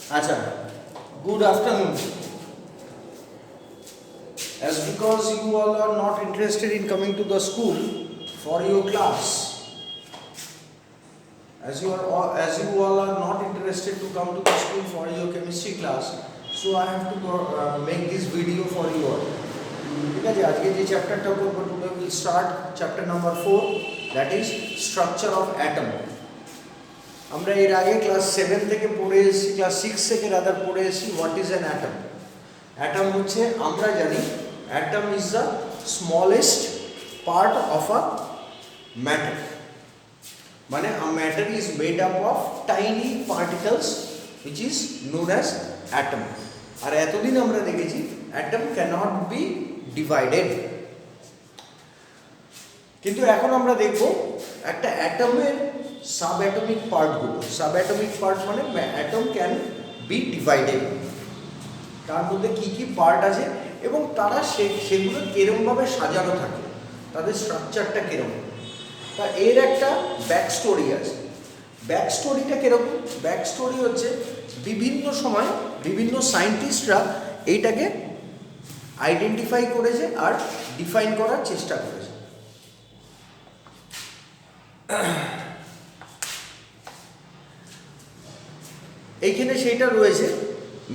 Acha, good afternoon. As because you all are not interested in coming to the school for your class, as you all are not interested to come to the school for your chemistry class, so I have to make this video for you all. ঠিক আছে, আজকে যে চ্যাপ্টারটা করব, today we will start chapter number 4, that is structure of atom. আমরা এর আগে class 7 থেকে পড়ে এসেছি, ক্লাস 6 থেকে রাদার পড়ে এসেছি what is an atom. Atom হচ্ছে, আমরা জানি atom is the smallest part of a matter, মানে a matter is made up of tiny particles which is known as atom. আর এতদিন আমরা দেখেছি অ্যাটম ক্যানট বি ডিভাইডেড, কিন্তু এখন আমরা দেখব একটা অ্যাটমের সাব অ্যাটমিক পার্টগুলো। সাব অ্যাটমিক পার্ট মানে অ্যাটম ক্যান বি ডিভাইডেড, তার মধ্যে কী কী পার্ট আছে এবং তারা সেগুলো কীরকমভাবে সাজানো থাকে, তাদের স্ট্রাকচারটা কীরকম। তা এর একটা ব্যাক স্টোরি আছে। ব্যাক স্টোরিটা কীরকম? ব্যাক স্টোরি হচ্ছে বিভিন্ন সময় বিভিন্ন সায়েন্টিস্টরা এইটাকে আইডেন্টিফাই করেছে আর ডিফাইন করার চেষ্টা করেছে। এইখানে সেইটা রয়েছে,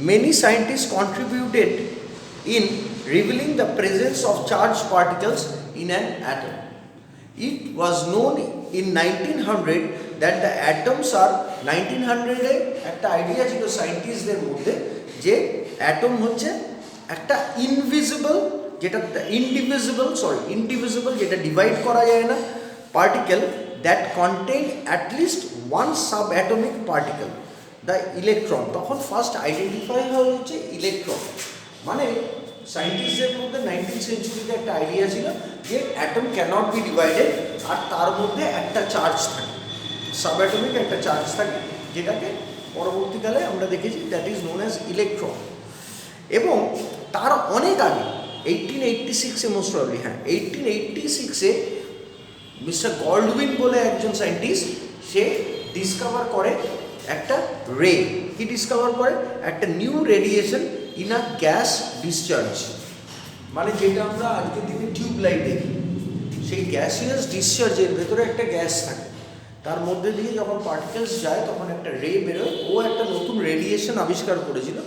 many scientists contributed in revealing the presence of charged particles in an atom. It was known in 1900 that the atoms are 1900 এ একটা আইডিয়া ছিল সায়েন্টিস্টদের মধ্যে যে অ্যাটম হচ্ছে একটা ইনভিজিবল, যেটা ইনডিভিজিবল, যেটা ডিভাইড করা যায় না, particle that contain at least one sub atomic particle, the electron. তখন ফার্স্ট আইডেন্টিফাই হচ্ছে ইলেকট্রন। মানে সায়েন্টিস্টদের মধ্যে 19th সেঞ্চুরিতে একটা আইডিয়া ছিল যে অ্যাটম ক্যানট বি ডিভাইডেড, আর তার মধ্যে একটা চার্জ থাকে, সাব অ্যাটমিক একটা চার্জ থাকে, যেটাকে পরবর্তীকালে আমরা দেখেছি that is known as electron. এবং তার অনেক আগে 1886-এ মোস্ট প্রবাবলি, 1886-এ মিস্টার গল্ডউইন বলে একজন সায়েন্টিস্ট, সে ডিসকভার করে একটা রে। কি ডিসকভার করে? একটা new radiation in a gas discharge, মানে যেটা আমরা আজকের দিনে টিউব লাইট দেখি, সেই গ্যাসিয়াস ডিসচার্জের ভেতরে একটা গ্যাস থাকে, তার মধ্যে দিয়ে যখন পার্টিকেলস যায় তখন একটা রে বেরোয়। ও একটা নতুন রেডিয়েশন আবিষ্কার করেছিল,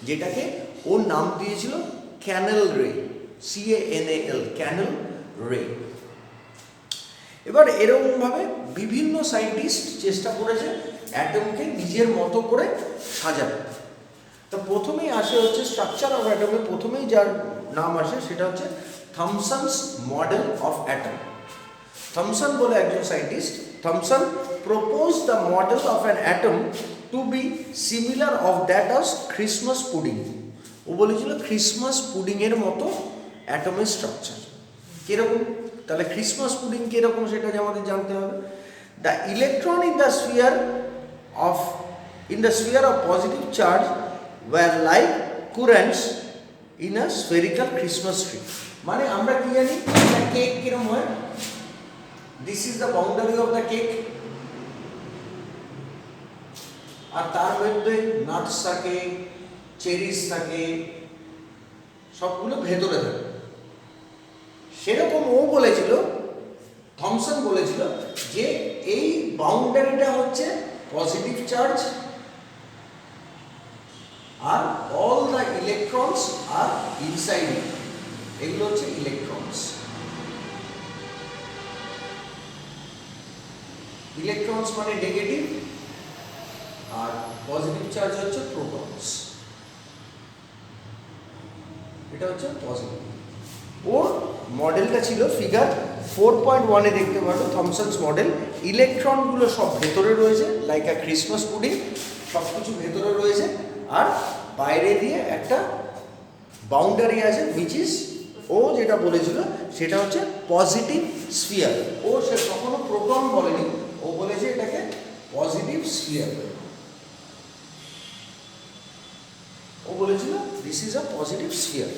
যেটাকে ওর নাম দিয়েছিল ক্যানেল রে, CANAL, ক্যানেল রে। এবার এরকমভাবে বিভিন্ন সায়েন্টিস্ট চেষ্টা করেছে অ্যাটমকে নিজের মতো করে সাজাতে। তো প্রথমেই আসে হচ্ছে স্ট্রাকচার অফ অ্যাটমে, প্রথমেই যার নাম আসে সেটা হচ্ছে Thomson's model of atom. Thomson বলে একজন scientist, Thomson propose the model of an atom to be similar of that of Christmas pudding. ও বলেছিল ক্রিসমাস পুডিংয়ের মতো অ্যাটমের স্ট্রাকচার। কীরকম? তাহলে ক্রিসমাস পুডিং কীরকম সেটা আমাদের জানতে হবে। The electron in the sphere of positive charge were like currents in a spherical Christmas tree. মানে আমরা কি জানি, একটা কেক কিরকম হয়? This is the boundary of the cake, আর তার মধ্যে নাটস থাকে, চেরিস থাকে, সবগুলো ভেতরে থাকে। সেরকম ও বলেছিল, থমসন বলেছিল যে এই বাউন্ডারিটা হচ্ছে পজিটিভ চার্জ, আর all the electrons are inside it, এগুলো হচ্ছে ইলেকট্রনস। ইলেকট্রনস মানে নেগেটিভ, আর পজিটিভ চার্জ হচ্ছে প্রোটনস। এটা হচ্ছে পজিটিভ। ওর মডেলটা ছিল ফিগার 4.1-এ দেখতে পারো, থমসনস মডেল। ইলেকট্রনগুলো সব ভেতরে রয়েছে, লাইক আ ক্রিসমাস পুডিং, সব কিছু ভেতরে রয়েছে, আর বাইরে দিয়ে একটা বাউন্ডারি আছে উইচ ইজ, ও যেটা বলেছিল সেটা হচ্ছে পজিটিভ স্ফিয়ার। ও সে কখনো প্রোটন বলেনি, ও বলেছে এটাকে পজিটিভ স্ফিয়ার। ও বলেছিল this is a positive sphere.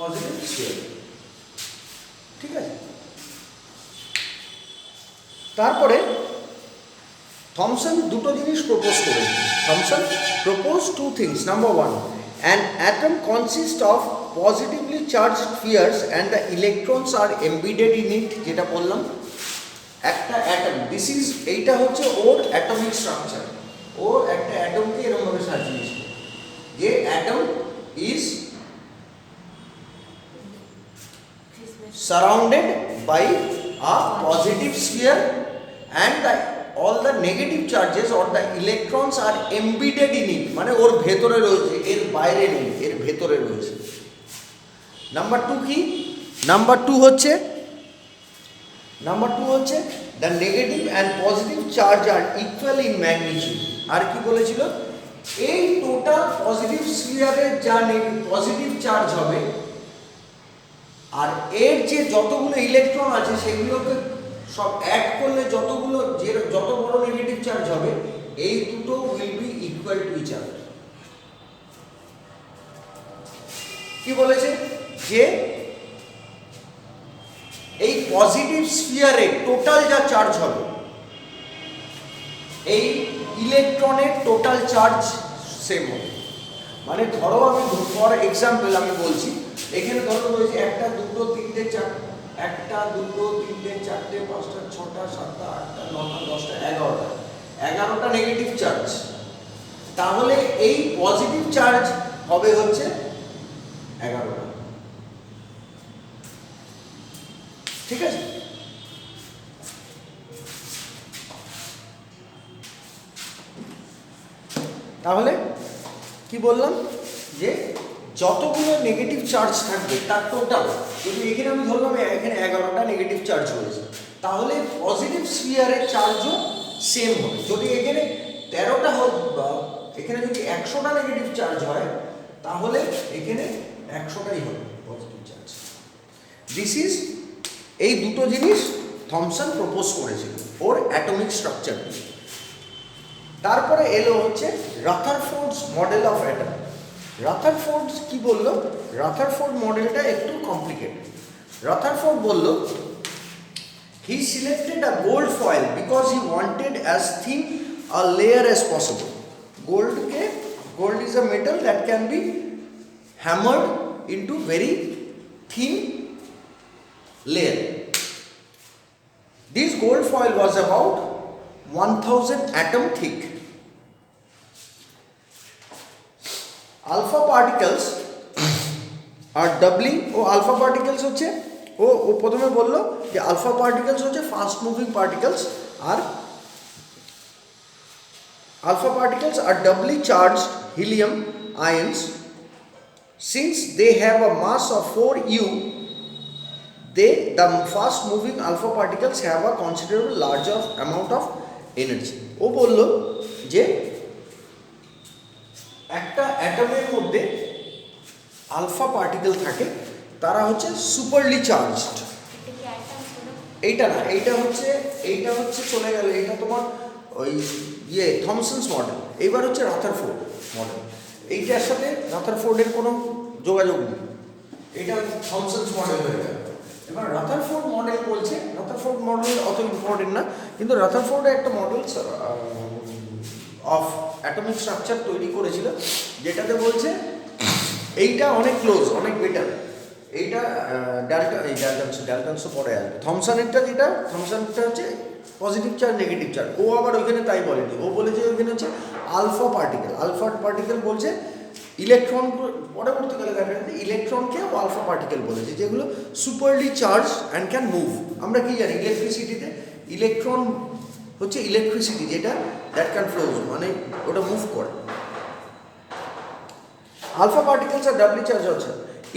Positive sphere, ঠিক আছে। তারপরে থমসন দুটো জিনিস প্রপোজ করেছে। Thomson propose two things. Number one, an atom consist of positively charge spheres and the electrons are embedded in it, যেটা বললাম একটা অ্যাটম, দিস ইজ, এইটা হচ্ছে ওর অ্যাটমিক স্ট্রাকচার। ওর একটা অ্যাটমকে এরকমভাবে সাজিয়েছে যে atom is surrounded by a positive sphere and all the negative charges or the electrons are embedded in it, মানে ওর ভেতরে রয়েছে, এর বাইরে নেই, এর ভেতরে রয়েছে। নাম্বার টু কি? নাম্বার টু হচ্ছে the negative and positive charge are equal in magnitude। আর কি বলেছিল? এই টোটাল পজিটিভ স্ফিয়ারের যা পজিটিভ চার্জ হবে আর এর যে যতগুলো ইলেকট্রন আছে সেগুলোকে সব অ্যাড করলে যতগুলো যত বড় নেগেটিভ চার্জ হবে, এই দুটো will be equal to each other. কি বলেছে? যে এই পজিটিভ স্ফিয়ারে টোটাল যা চার্জ হবে, এই ইলেকট্রনের টোটাল চার্জ সেম হবে। মানে ধরো আমি ফর এক্সাম্পল আমি বলছি, এখানে ধরো রয়েছে 1 2 3 4, 1 2 3 4 5 6 7 8 9 10 11টা, 11টা নেগেটিভ চার্জ। তাহলে এই পজিটিভ চার্জ হবে হচ্ছে 11টা। ঠিক আছে? তাহলে কি বললাম? যে যতগুলো নেগেটিভ চার্জ থাকবে তার টোটাল, যদি এখানে আমি ধরলাম এখানে 11টা নেগেটিভ চার্জ হয়েছে, তাহলে পজিটিভ স্ফিয়ারের চার্জও সেম হবে। যদি এখানে 13টা এখানে যদি 100টা নেগেটিভ চার্জ হয়, তাহলে এখানে 100টাই হবে পজিটিভ চার্জ। দিস ইজ, এই দুটো জিনিস থমসন প্রপোজ করেছিল ওর অ্যাটমিক স্ট্রাকচার দিয়ে। তারপরে এলো হচ্ছে Rutherford's model of atom. Rutherford কি বলল? রাথারফোর্ড মডেলটা একটু কমপ্লিকেটেড। রাথারফোর্ড বলল, he selected a gold foil because he wanted as thin a layer as possible. Gold is a metal that can be hammered into very thin layer. This gold foil was about 1000 atom thick. Alpha particles are doubling, alpha particles হচ্ছে ও প্রথমে বললো যে alpha particles হচ্ছে fast moving particles, আর alpha particles are doubly charged helium ions. Since they have a mass of 4u, the fast moving alpha particles have a considerable larger amount of energy. ও বলল যে একটা অ্যাটমের মধ্যে alpha particle থাকে, তারা হচ্ছে সুপারলি charged. এইটা না, এইটা হচ্ছে চলে গেল, এইটা তোমার ওই থমসনস মডেল। এইবার হচ্ছে রাথারফোর্ড মডেল। এইটার সাথে রাথারফোর্ডের কোনো যোগাযোগ নেই, এটা থমসনস মডেল হয়ে গেল। এবার রাথারফোর্ড মডেল বলছে, রাথারফোর্ড মডেল অত ইম্পর্টেন্ট না, কিন্তু রাথারফোর্ড একটা মডেল অফ অ্যাটমিক স্ট্রাকচার তৈরি করেছিল, যেটাতে বলছে এইটা অনেক ক্লোজ, অনেক বেটার। এইটা ডালটনসও পরে আসবে। থমসনেরটা হচ্ছে পজিটিভ চার্জ নেগেটিভ চার্জ। ও আবার ওইখানে তাই বলেনি, ও বলেছে ওইখানে হচ্ছে আলফা পার্টিকেল বলছে ইলেকট্রন, পরবর্তীকালে দেখা যাচ্ছে ইলেকট্রনকেও আলফা পার্টিকেল বলেছে, যেগুলো superly charge and can move. আমরা কি জানি ইলেকট্রিসিটিতে ইলেকট্রন হচ্ছে ইলেকট্রিসিটি, যেটা দ্যাট ক্যান ফ্লো, মানে ওটা মুভ করে। Alpha particles are doubly charge হচ্ছে।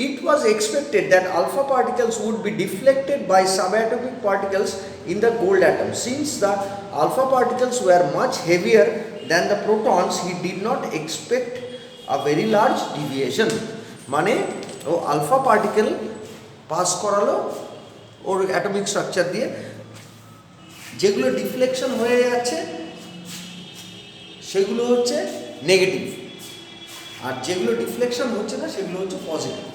It was expected that alpha particles would be deflected by subatomic particles in the gold atom. Since the alpha particles were much heavier than the protons, he did not expect a very large deviation. মানে ও alpha particle pass করালো ওর atomic structure দিয়ে, যেগুলো deflection হয়ে যাচ্ছে সেগুলো হচ্ছে negative, আর যেগুলো deflection হচ্ছে না সেগুলো হচ্ছে পজিটিভ।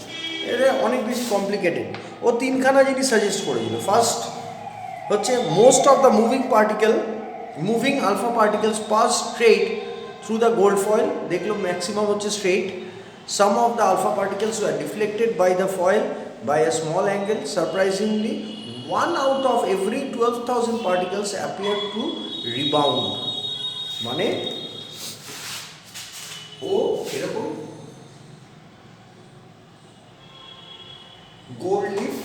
এটা অনেক বেশি কমপ্লিকেটেড। ও তিনখানা জিনিস সাজেস্ট করেছিল। ফার্স্ট হচ্ছে most of the moving alpha particles pass straight through the gold foil, দেখলো ম্যাক্সিমাম হচ্ছে straight. Some of the alpha particles were deflected by the foil by a small angle. Surprisingly 1 out of every 12,000 particles appear to rebound, মানে ও এরকম gold leaf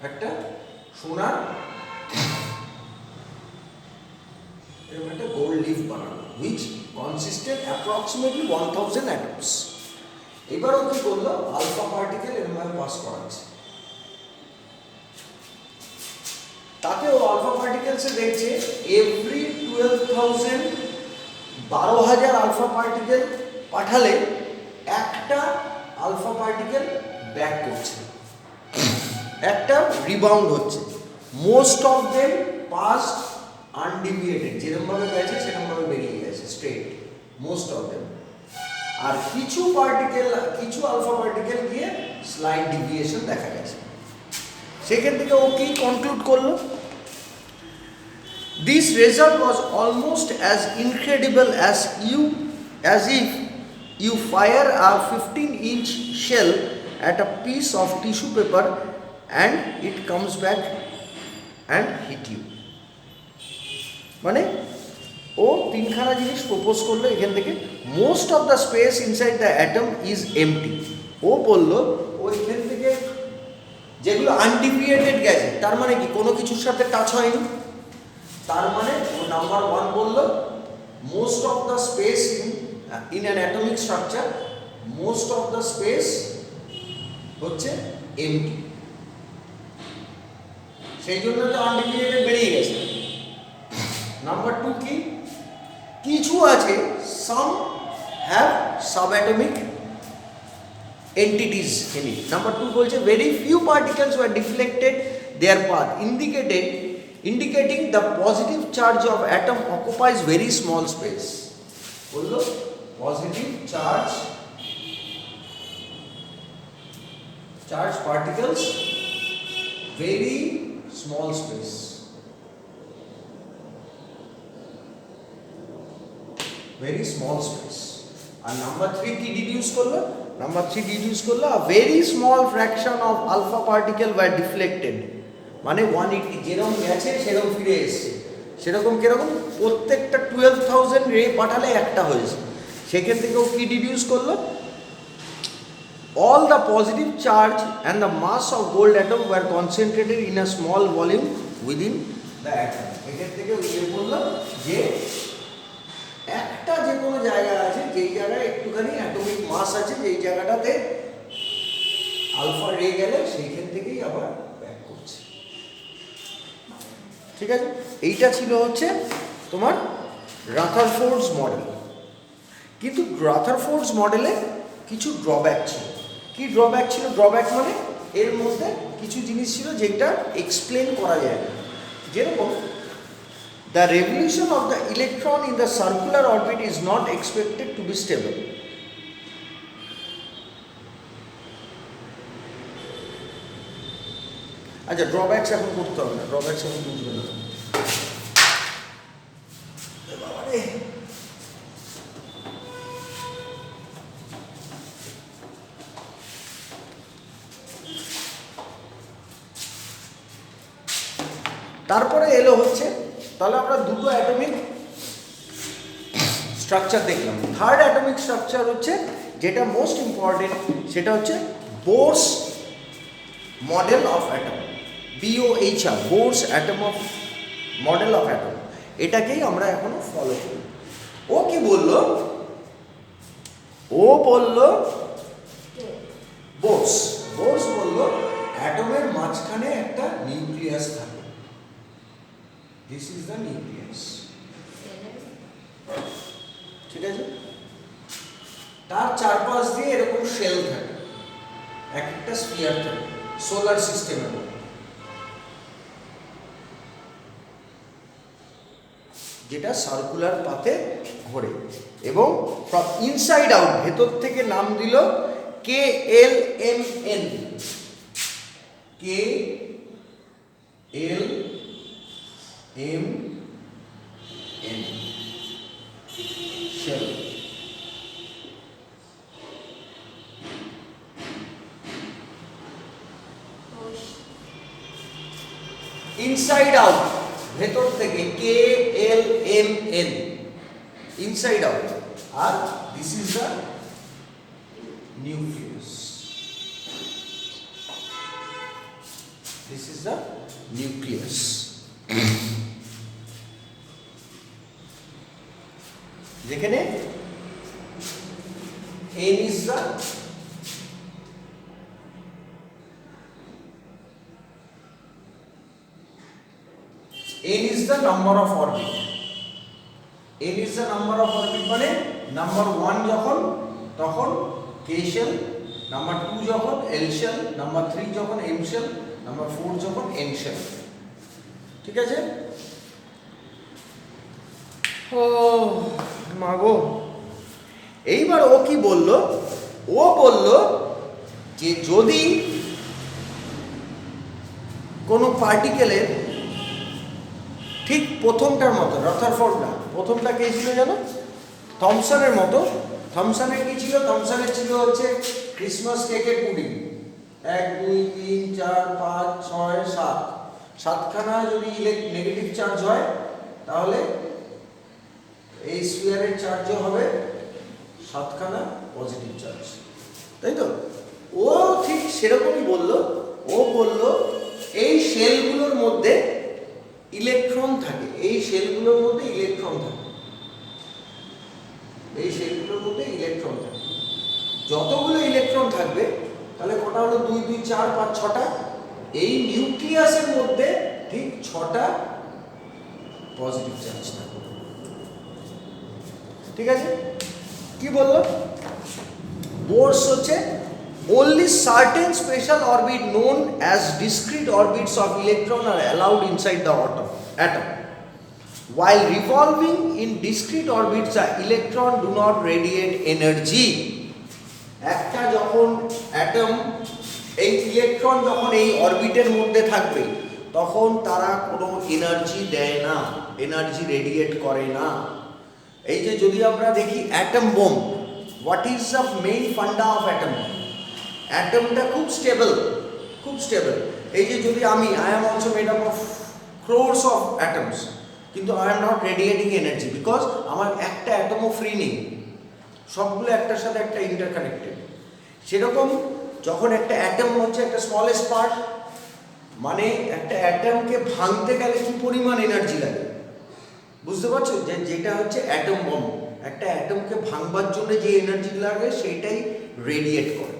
একটা সোনার এরকম একটা gold leaf বানানো, which consisted approximately 1000 atoms। এবারও কি করলো, আলফা পার্টিকেল এর মধ্যে পাস করাচ্ছে, তাতে ও আলফা পার্টিকেলসে দেখছে এভরি 12,000 12,000 আলফা পার্টিকেল পাঠালে একটা আলফা পার্টিকেল ব্যাক করছে, একটা রিবাউন্ড হচ্ছে। Most of them passed undeviated, যেরকমভাবে গেছে সেরকমভাবে বেরিয়ে গেছে স্ট্রেট মোস্ট অফ দেম। আর কিছু আলফা পার্টিকেল গিয়ে স্লাইড ডিভিয়েশন দেখা গেছে। সেখান থেকে ও কি কনক্লুড করলো, this result was almost as incredible as if you fire a 15-inch shell at a piece of tissue paper and it comes back and hit you। মানে ও তিনখানা জিনিস প্রপোজ করলো এখান থেকে। Most of the space inside the atom is empty. ও বললো ও এখান থেকে যেগুলো আনডিভিয়েটেড গেছে, তার মানে কি কোনো কিছুর সাথে টাচ হয়নি, তার মানে ও নাম্বার 1 বললো most of the space in an atomic structure, most of the space হচ্ছে এমটি, সেই জন্য তো আনডিভিয়েটেড বেরিয়ে গেছে। নাম্বার 2 কি, কিছু আছে সাম have subatomic entities in it। Number 2 বলছে very few particles were deflected their path, indicating the positive charge of atom occupies very small space। বললো positive charge particles very small space, very small space। আর number 3 কি deduce করলো, number 3 deduce করলো a very small fraction of alpha particle were deflected, মানে 180 যেরকম গেছে সেরকম ফিরে এসছে। সেরকম কিরকম, প্রত্যেকটা 12,000 রে পাঠালে একটা হয়েছে। সেখান থেকেও কি ডিডিউস করলো, all the positive charge and the mass of gold atom were concentrated in a small volume within the atom। এখান থেকে ইয়ে বললো যে একটা যে কোনো জায়গা আছে, যেই জায়গায় একটুখানি অ্যাটমিক মাস আছে, যেই জায়গাটাতে আলফা রে গেলে সেইখান থেকেই আবার ব্যাক করছে। ঠিক আছে, এইটা ছিল হচ্ছে তোমার রাথারফোর্ডস মডেল। কিন্তু রাথারফোর্ডস মডেলে কিছু ড্রব্যাক ছিল। কি ড্রব্যাক ছিল, ড্রব্যাক মানে এর মধ্যে কিছু জিনিস ছিল যেটা এক্সপ্লেন করা যায় না। যেরকম the revolution of the electron in the circular orbit is not expected to be stable। আচ্ছা, ড্রব্যাকস এখন করতে হবে না, ড্রব্যাকস এখন বুঝবে না। তারপরে এলো হচ্ছে, তাহলে আমরা দুটো অ্যাটমিক স্ট্রাকচার দেখলাম। থার্ড অ্যাটমিক স্ট্রাকচার হচ্ছে যেটা মোস্ট ইম্পর্টেন্ট, সেটা হচ্ছে Bohr's model of atom, BOHR, Bohr's atom of model of atom. এটাকেই আমরা এখনো ফলো করি। ও কি বললো, ও বললো বোরস বললো অ্যাটমের মাঝখানে একটা নিউক্লিয়াস থাকে, দিস ইজ দ্য নিউক্লিয়াস। ঠিক আছে, তার চারপাশ দিয়ে এরকম শেল থাকে, এক একটা স্ফিয়ার থাকে সোলার সিস্টেমের মধ্যে, যেটা সার্কুলার পাথে ঘোরে। এবং ফ্রম ইনসাইড আউট, ভেতর থেকে নাম দিল KLMN, KLMN। M N shell. Inside out, ভেতর থেকে KLMN, ইনসাইড আউট। আর this is the nucleus, this is the nucleus. যেখানে N is the number of orbit, N is the number of orbit মানে number 1 যখন তখন K shell, number 2 যখন L shell, number 3 যখন M shell, number 4 যখন N shell। ঠিক আছে? ও মাগো, এইবার ও কি বলল? ও বলল যে যদি কোনো পার্টিকেলের ঠিক প্রথমটার মতো, রাদারফোর্ড না, প্রথমটা কে ছিল জানো? থমসনের মতো। থমসনের কি ছিল? থমসনের ছিল হচ্ছে ক্রিসমাস কেকের পুডিং। 1 2 3 4 5 6 7, 7খানা যদি নেগেটিভ চার্জ হয় তাহলে এই স্ফিয়ারের চার্জও হবে 7খানা পজিটিভ চার্জ, তাই তো? ও ঠিক সেরকমই বলল। ও বলল এই শেলগুলোর মধ্যে ইলেকট্রন থাকে, এই শেলগুলোর মধ্যে ইলেকট্রন থাকে, এই শেলগুলোর মধ্যে ইলেকট্রন থাকে। যতগুলো ইলেকট্রন থাকবে তাহলে কটা হলো? 2 2 4 5 6টা। এই নিউক্লিয়াসের মধ্যে ঠিক 6টা পজিটিভ চার্জ থাকে। ঠিক আছে? কি বললো? বোরস হচ্ছে only certain special orbit known as discrete orbits of electron are allowed inside the atom. While revolving in discrete orbits, the electron do not radiate energy. একটা যখন অ্যাটম, এই ইলেকট্রন যখন এই অরবিটের মধ্যে থাকবে তখন তারা কোনো এনার্জি দেয় না, এনার্জি রেডিয়েট করে না। এই যে যদি আমরা দেখি atom bomb, what is the main funda of atom? অ্যাটমটা খুব স্টেবল, খুব স্টেবল। এই যে যদি I am also made up of crores of atoms, কিন্তু I am not radiating energy because আমার একটা অ্যাটমও ফ্রি নেই, সবগুলো একটার সাথে একটা ইন্টারকানেক্টেড। সেরকম যখন একটা অ্যাটম হচ্ছে একটা স্মলেস্ট পার্ট, মানে একটা অ্যাটমকে ভাঙতে গেলে কি পরিমাণ এনার্জি লাগে বুঝতে পারছো? যে যেটা হচ্ছে অ্যাটম বম, একটা অ্যাটমকে ভাঙবার জন্য যে এনার্জি লাগে সেইটাই রেডিয়েট করে।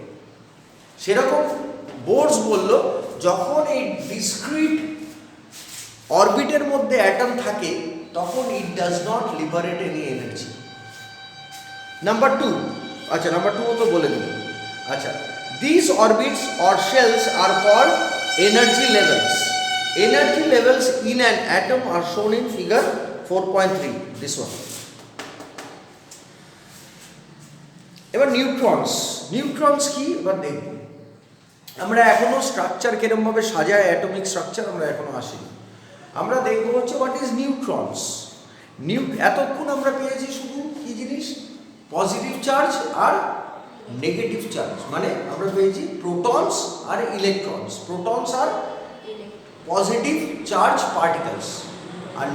সেরকম বোরস বলল যখন এই ডিসক্রিট অরবিটের মধ্যে অ্যাটম থাকে তখন it does not liberate any energy. Number 2, আচ্ছা নাম্বার 2 তো বলে দিল। আচ্ছা, this orbits or shells are called energy levels. Energy levels in an atom are shown in figure 4.3, this one. এবার নিউট্রনস, নিউট্রনস কি এবার দেখব। আমরা এখনো স্ট্রাকচার কিরকম ভাবে সাজায়, অ্যাটমিক স্ট্রাকচার আমরা এখনো আসিনি। আমরা দেখব হচ্ছে হোয়াট ইজ নিউট্রনস। এতক্ষণ আমরা পেয়েছি শুধু কি জিনিস? পজিটিভ চার্জ আর নেগেটিভ চার্জ, মানে আমরা পেয়েছি প্রোটনস আর ইলেকট্রনস। প্রোটনস আর পজিটিভ চার্জ পার্টিকেলস, আর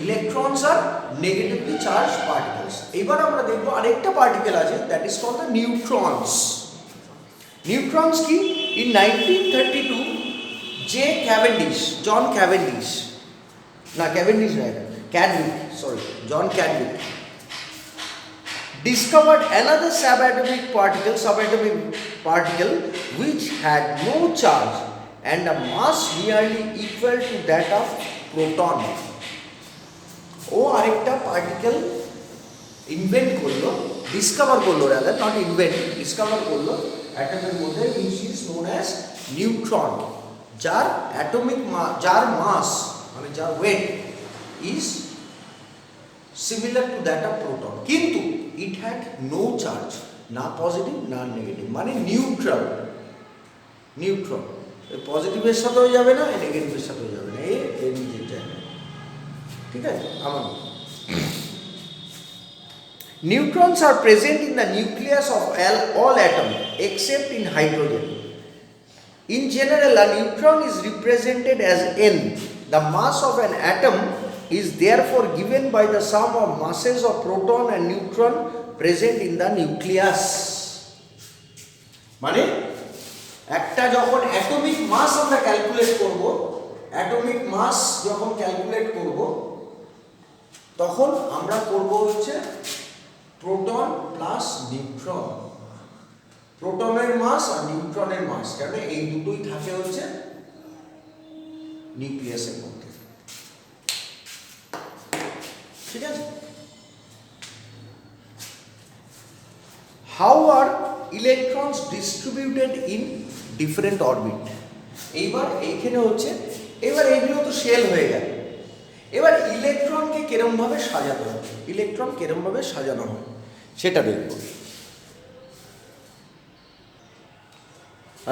ইলেকট্রনস আর নেগেটিভলি চার্জ পার্টিকেলস। এবার আমরা দেখব আরেকটা পার্টিকেল আছে, দ্যাট ইজ কল্ড দ্য নিউট্রনস। নিউট্রনস কি? ইন 1932 জন ক্যাভেন্ডিশ, না ক্যাভেন্ডিশ নয়, ক্যাডউইক, sorry, John ক্যাডউইক discovered another subatomic particle which had no charge and a mass nearly equal to that of proton. ও আরেকটা পার্টিকেল ইনভেন্ট করলো, ডিসকভার করলো, rather not invent, discover করলো অ্যাটমের মধ্যে, which is known as neutron, যার atomic যার mass মানে যার weight is similar to that of proton, কিন্তু ইট হ্যাড নো চার্জ, না পজিটিভ না নেগেটিভ, মানে নিউট্রাল। নিউট্রন পজিটিভের সাথেও যাবে না, নেগেটিভের সাথেও যাবে না, এর নিজের জায়গায়। ঠিক আছে আমার Neutrons are present in the nucleus of all atoms except in hydrogen. In general, a neutron is represented as n. The mass of an atom is therefore given by the sum of masses of proton and neutron present in the nucleus. মানে একটা যখন atomic মাস আমরা calculate করব, atomic মাস যখন calculate করব তখন আমরা করব হচ্ছে প্রোটন প্লাস নিউট্রন, প্রোটনের মাস আর নিউট্রনের মাস, কারণ এই দুটোই থাকে হচ্ছে নিউক্লিয়াসের মধ্যে। ঠিক আছে। How are electrons distributed in different orbit. এইবার এইখানে হচ্ছে, এবার এইগুলো তো শেল হয়ে গেল, এবার ইলেকট্রনকে কেরমভাবে সাজাতে হয়, ইলেকট্রন কেরমভাবে সাজানো হয় সেটা দেখব।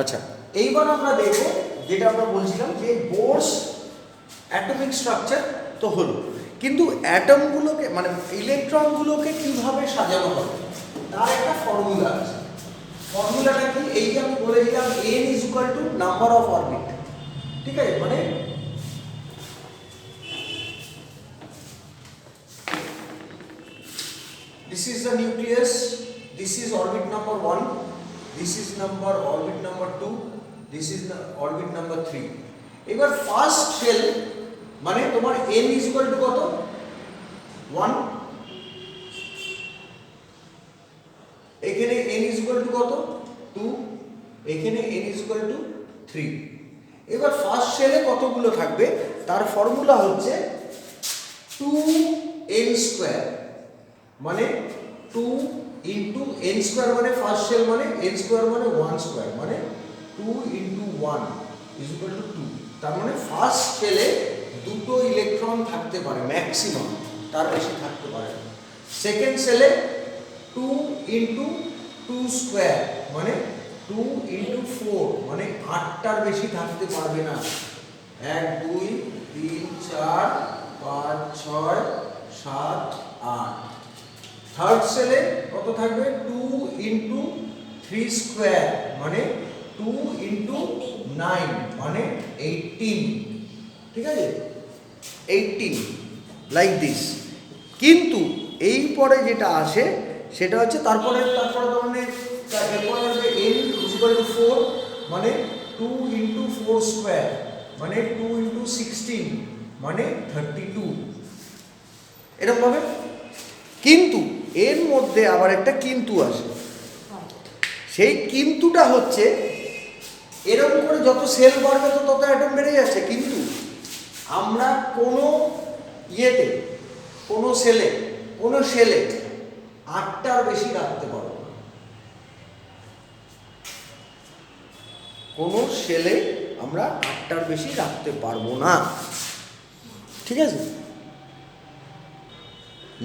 আচ্ছা, এইবার আমরা দেখব যেটা আমরা বলছিলাম যে বোরস অ্যাটমিক স্ট্রাকচার তো হলো, কিন্তু অ্যাটমগুলোকে মানে ইলেকট্রনগুলোকে কিভাবে সাজানো হবে তার একটা ফর্মুলা আছে। ফর্মুলাটা কি? এই যে আমি বলেছিলাম n is equal to number of orbit, ঠিক আছে, মানে this is the nucleus, this is orbit number 1, this is orbit number 2, this is the orbit number 3. এবার ফার্স্ট শেল মানে তোমার n ইজ ইকুয়াল টু কত? 1, এখানে n ইজ ইকুয়াল টু কত? 2, এখানে n ইজ ইকুয়াল টু 3। এবার first শেলে কতগুলো থাকবে তার ফর্মুলা হচ্ছে 2n স্কয়ার, মানে 2 ইন্টু n স্কয়ার, মানে ফার্স্ট শেল মানে n স্কয়ার মানে 1 স্কয়ার, মানে 2 ইন্টু 1 ইজ ইকুয়াল টু 2। তার মানে ফার্স্ট শেলে দুটো ইলেকট্রন থাকতে পারে ম্যাক্সিমাম, তার বেশি থাকতে পারে না। সেকেন্ড শেলে 2 ইন্টু 2 স্কয়ার মানে 2 ইন্টু 4 মানে 8টার বেশি থাকতে পারবে না। 1 2 3 4 5 6 7 8। থার্ড সেলে কত থাকবে? 2 ইন্টু 3 স্কয়ার মানে 2 ইন্টু 9 মানে 18, ঠিক আছে, 18 লাইক দিস। কিন্তু এই পরে যেটা আসে সেটা হচ্ছে তারপরে মানে এরপরে আসবে n ইজ ইকুয়াল টু 4 মানে 2 ইন্টু 4 স্কয়ার মানে 2 ইন্টু 16 মানে 32, এরকম ভাবে। কিন্তু এর মধ্যে আবার একটা কিন্তু আসে, সেই কিন্তুটা হচ্ছে এরকম করে যত সেল বাড়বে তো তত অ্যাটম বেড়ে যাচ্ছে, কিন্তু আমরা কোনো ইয়েতে কোনো সেলে 8টার বেশি রাখতে পারবো না, কোনো সেলে আমরা 8টার বেশি রাখতে পারবো না, ঠিক আছে।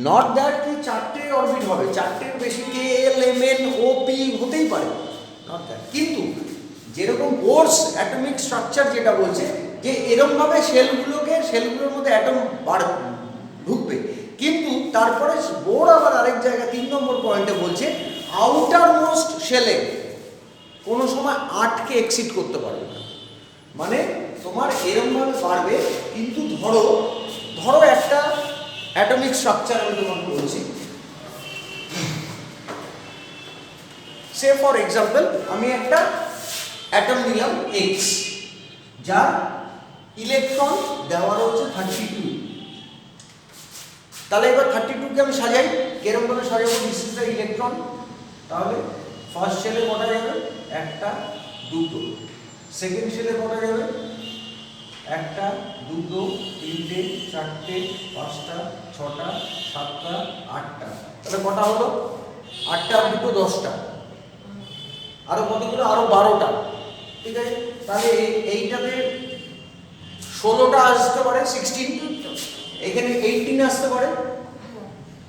নট দ্যাট কি 4টে অরবিট হবে, 4টের বেশি K L M N O P হতেই পারে, নট দ্যাট। কিন্তু যেরকম বোরস অ্যাটমিক স্ট্রাকচার যেটা বলছে যে এরকমভাবে সেলগুলোর মধ্যে অ্যাটম ঢুকবে, কিন্তু তারপরে বোর আবার আরেক জায়গায় 3 নম্বর পয়েন্টে বলছে আউটার মোস্ট শেলে কোনো সময় 8কে এক্সিড করতে পারবে না। মানে তোমার এরকমভাবে বাড়বে, কিন্তু ধরো একটা অ্যাটমিক স্ট্রাকচার আমি তোমাকে বলছি, সে ফর এক্সাম্পল আমি একটা অ্যাটম নিলাম X, যার ইলেকট্রন দেওয়া হচ্ছে 32। তাহলে এবার 32কে আমি সাজাই, কেরম ভাবে সাজাবো? This is the electron. তাহলে ফার্স্ট শেলে কটা যাবে? 1টা 2টো। সেকেন্ড শেলে কটা যাবে? 1টা 2টো 3টে 4টে 5টা 6টা 7টা 8টা। তাহলে কটা হলো? 8টা 2টো 10টা, আরো কতগুলো? আরো 12টা, ঠিক আছে। তাহলে এইটাতে 16টা আসতে পারে, 16, এখানে 18 আসতে পারে,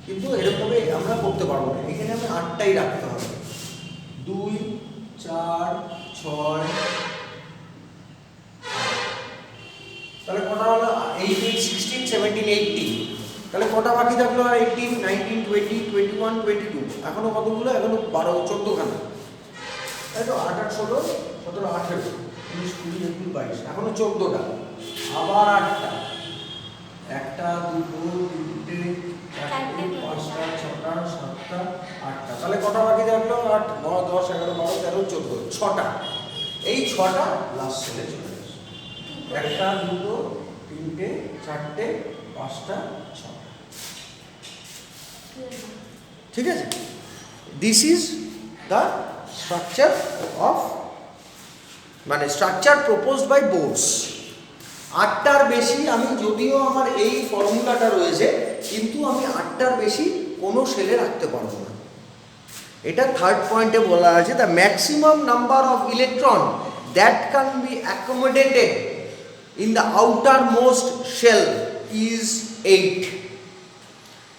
কিন্তু এরকমভাবে আমরা করতে পারবো না, এখানে আমি 8টাই রাখতে হবে। 2 4 6 তাহলে কটা হলো 8 8 16 17 18, তাহলে কটা বাকি থাকলো? 18 19 20 21 22, এখনো কতগুলো? এখনো 12 14 খানা, তাই তো? 8 8 16 17 18 19 20 21 22, এখনো 14টা, আবার 8টা, 1টা 2 3 4 5টা 6টা 7টা 8টা, তাহলে কটা বাকি থাকলো? 8 9 10 11 12 13 14, 6টা। এই 6টা লাস্ট সেলে চলে আসে। 1টা 2 3টে 4টে 5টা 6টা, ঠিক আছে? This is the structure of, মানে স্ট্রাকচার প্রপোজড বাই বোর্ডস। 8টার বেশি আমি, যদিও আমার এই ফর্মুলাটা রয়েছে, কিন্তু আমি 8টার বেশি কোনো সেলে রাখতে পারবো না। এটা থার্ড পয়েন্টে বলা আছে, the maximum number of electron that can be accommodated in the outermost shell is 8।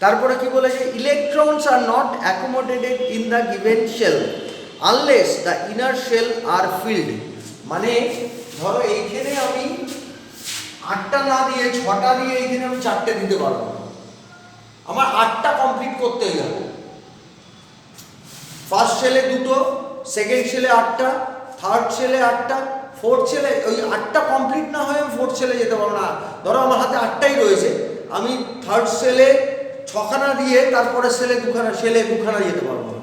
তারপরে কি বলেছে? Electrons are not accommodated in the given shell unless the inner shell are filled. মানে ধরো এইখানে আমি 8টা না দিয়ে 6টা দিয়ে এইখানে আমি 4টে দিতে পারবো না, আমার 8টা কমপ্লিট করতে হবে। ফার্স্ট সেলে 2টো, সেকেন্ড সেলে 8টা, থার্ড সেলে 8টা, ফোর্থ সেলে, ওই 8টা কমপ্লিট না হয়ে আমি ফোর্থ সেলে যেতে পারবো না। ধরো আমার হাতে 8টাই রয়েছে, আমি থার্ড সেলে 6খানা দিয়ে তারপরে সেলে 2খানা যেতে পারবো না,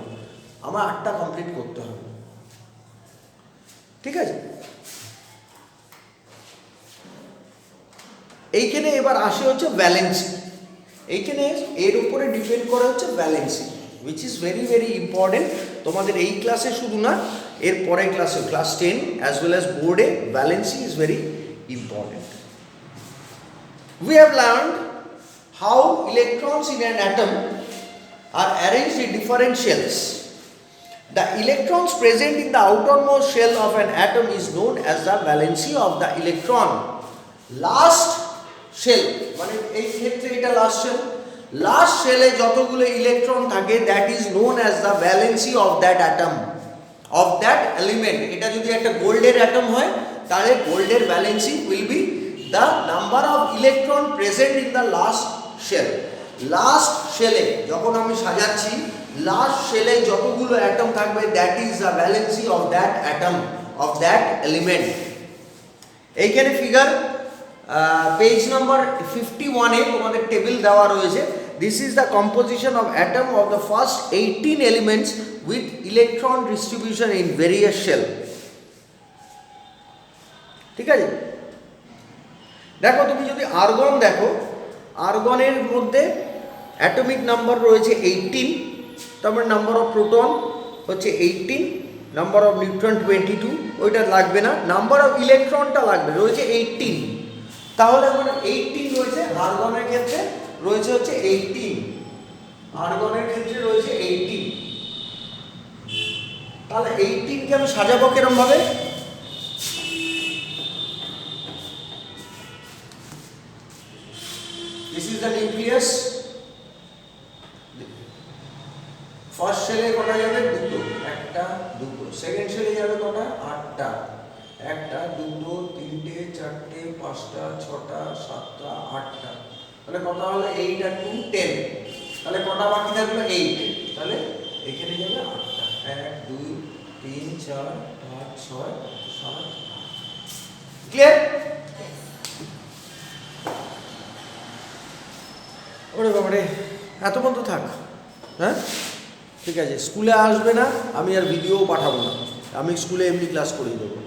আমার 8টা কমপ্লিট করতে হবে, ঠিক আছে? এইখানে এবার আসে হচ্ছে ভ্যালেন্সি। এইখানে এর উপরে ডিপেন্ড করে হচ্ছে valency, which is very very important. তোমাদের এই ক্লাসে শুধু না, এর পরের ক্লাসে, class 10 as well as board A valency is very important. We have learned how electrons in an atom are arranged in different shells. The electrons present in the outermost shell of an atom is known as the valency of the electron. Last shell, মানে এই ক্ষেত্রে এটা last shell, last শেলে যতগুলো electron থাকে that is known as the valency of that atom, of that element. এটা যদি একটা গোল্ডের অ্যাটম হয় তাহলে গোল্ডের valency will be the number of electron present in the last shell. Last শেলে যখন আমি সাজাচ্ছি, লাস্ট শেলে যতগুলো অ্যাটম থাকবে that is the valency of that atom, of that element. এইখানে ফিগার পেজ নাম্বার 51-এ তোমাদের টেবিল দেওয়া রয়েছে। This is the composition of atom of the first 18 elements with electron distribution in various shell, ঠিক আছে? দেখো, তুমি যদি আর্গন দেখো, আর্গনের মধ্যে অ্যাটমিক নাম্বার রয়েছে 18, তারপরে নাম্বার অফ প্রোটন হচ্ছে 18, নাম্বার অফ নিউট্রন 22, ওইটা লাগবে না, নাম্বার অফ ইলেকট্রনটা লাগবে, রয়েছে 18। তাহলে আমার 18 রয়েছে, আর্গনের ক্ষেত্রে রয়েছে হচ্ছে 18, আর্গনের ক্ষেত্রে রয়েছে 18। তাহলে 18কে আমি সাজাবো কিরম ভাবে? This is the nucleus. First সেলে কটা যাবে? 2টো, 1টা 2টো। সেকেন্ড সেলে যাবে কটা? 8টা, 1টা 2টো 3টে 4টে 5টা 6টা 7টা 8টা, তাহলে কটা হলো? 8 আর 2 10, তাহলে কটা বাকি থাকলো? 8, তাহলে এখানে যাবে 8টা, 1 2 3 4 5 6 7 8। ক্লিয়ার? ওরে বাবারে, এত পর্যন্ত থাক, হ্যাঁ ঠিক আছে। স্কুলে আসবে না, আমি আর ভিডিও পাঠাবো না, আমি স্কুলে এমনি ক্লাস করিয়ে দেবো।